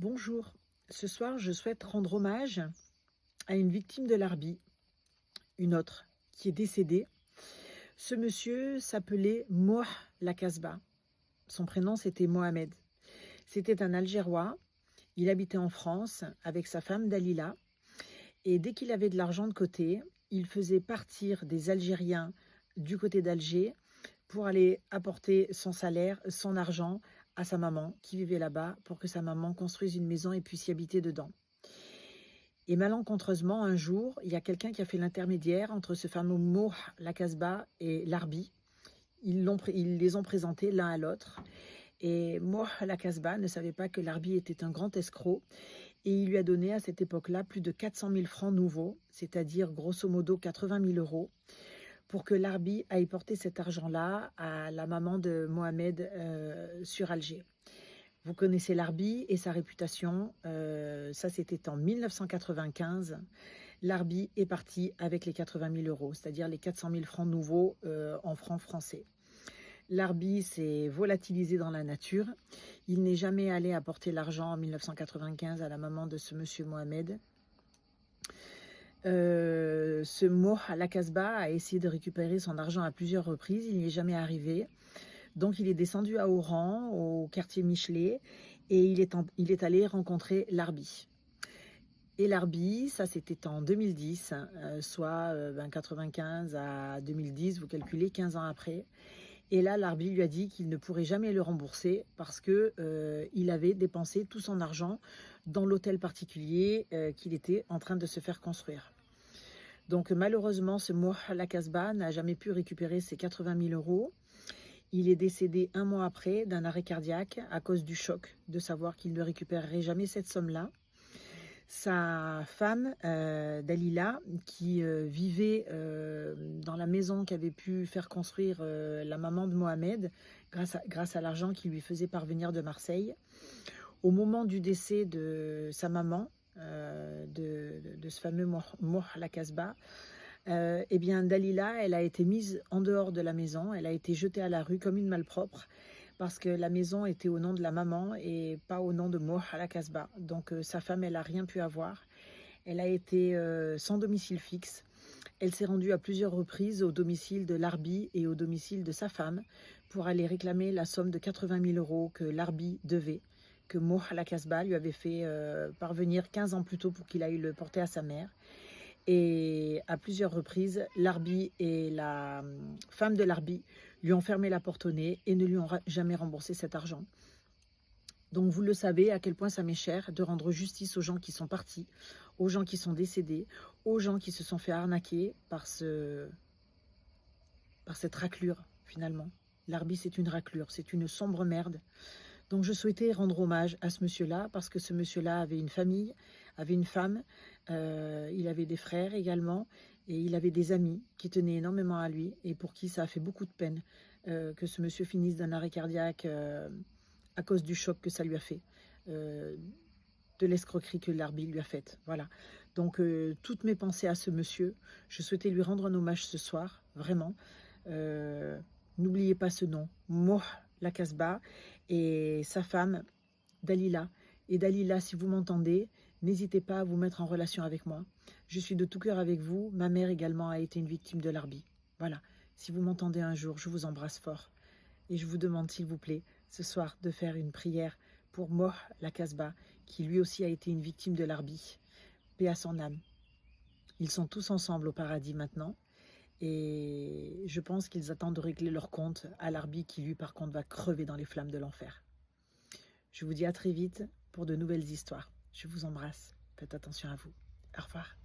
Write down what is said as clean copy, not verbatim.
Bonjour, ce soir je souhaite rendre hommage à une victime de l'Arbi, une autre qui est décédée. Ce monsieur s'appelait Moh Lakasba, son prénom c'était Mohamed. C'était un Algérois, il habitait en France avec sa femme Dalila et dès qu'il avait de l'argent de côté, il faisait partir des Algériens du côté d'Alger pour aller apporter son salaire, son argent à sa maman qui vivait là-bas pour que sa maman construise une maison et puisse y habiter dedans. Et malencontreusement, un jour, il y a quelqu'un qui a fait l'intermédiaire entre ce fameux Moh Lakasba et l'Arbi. Ils les ont présentés l'un à l'autre. Et Moh Lakasba ne savait pas que l'Arbi était un grand escroc. Et il lui a donné à cette époque-là plus de 400 000 francs nouveaux, c'est-à-dire grosso modo 80 000 euros, pour que l'Arbi aille porter cet argent-là à la maman de Mohamed sur Alger. Vous connaissez l'Arbi et sa réputation, ça c'était en 1995. L'Arbi est parti avec les 80 000 euros, c'est-à-dire les 400 000 francs nouveaux en francs français. L'Arbi s'est volatilisé dans la nature. Il n'est jamais allé apporter l'argent en 1995 à la maman de ce monsieur Mohamed. Ce Moh Lakasba a essayé de récupérer son argent à plusieurs reprises, il n'y est jamais arrivé. Donc il est descendu à Oran, au quartier Michelet, et il est allé rencontrer l'Arbi. Et l'Arbi, ça c'était en 2010, soit 95 à 2010, vous calculez 15 ans après. Et là, l'Arbi lui a dit qu'il ne pourrait jamais le rembourser parce que il avait dépensé tout son argent dans l'hôtel particulier qu'il était en train de se faire construire. Donc malheureusement, ce Moh Lakasba n'a jamais pu récupérer ses 80 000 euros. Il est décédé un mois après d'un arrêt cardiaque à cause du choc de savoir qu'il ne récupérerait jamais cette somme-là. Sa femme, Dalila, qui vivait dans la maison qu'avait pu faire construire la maman de Mohamed, grâce à l'argent qu'il lui faisait parvenir de Marseille. Au moment du décès de sa maman, de ce fameux Moh Lakasba, eh bien Dalila, elle a été mise en dehors de la maison, elle a été jetée à la rue comme une malpropre, parce que la maison était au nom de la maman et pas au nom de Moh Lakasba. Donc sa femme, elle n'a rien pu avoir. Elle a été sans domicile fixe. Elle s'est rendue à plusieurs reprises au domicile de l'Arbi et au domicile de sa femme pour aller réclamer la somme de 80 000 euros que l'Arbi devait, que Moh Lakasba lui avait fait parvenir 15 ans plus tôt pour qu'il aille le porter à sa mère. Et à plusieurs reprises, l'Arbi et la femme de l'Arbi lui ont fermé la porte au nez et ne lui ont jamais remboursé cet argent. Donc vous le savez à quel point ça m'est cher de rendre justice aux gens qui sont partis, aux gens qui sont décédés, aux gens qui se sont fait arnaquer par cette raclure finalement. L'Arbi, c'est une raclure, c'est une sombre merde. Donc je souhaitais rendre hommage à ce monsieur-là parce que ce monsieur-là avait une famille, avait une femme, il avait des frères également et il avait des amis qui tenaient énormément à lui et pour qui ça a fait beaucoup de peine que ce monsieur finisse d'un arrêt cardiaque à cause du choc que ça lui a fait, de l'escroquerie que l'Arbi lui a faite. Voilà. Donc toutes mes pensées à ce monsieur, je souhaitais lui rendre un hommage ce soir, vraiment. N'oubliez pas ce nom, Moh Lakasba, et sa femme Dalila. Et Dalila, si vous m'entendez, n'hésitez pas à vous mettre en relation avec moi. Je suis de tout cœur avec vous. Ma mère également a été une victime de l'Arbi. Voilà. Si vous m'entendez un jour, je vous embrasse fort. Et je vous demande, s'il vous plaît, ce soir, de faire une prière pour Moh Lakasba, qui lui aussi a été une victime de l'Arbi. Paix à son âme. Ils sont tous ensemble au paradis maintenant. Et je pense qu'ils attendent de régler leur compte à l'Arbi qui, lui, par contre, va crever dans les flammes de l'enfer. Je vous dis à très vite pour de nouvelles histoires. Je vous embrasse. Faites attention à vous. Au revoir.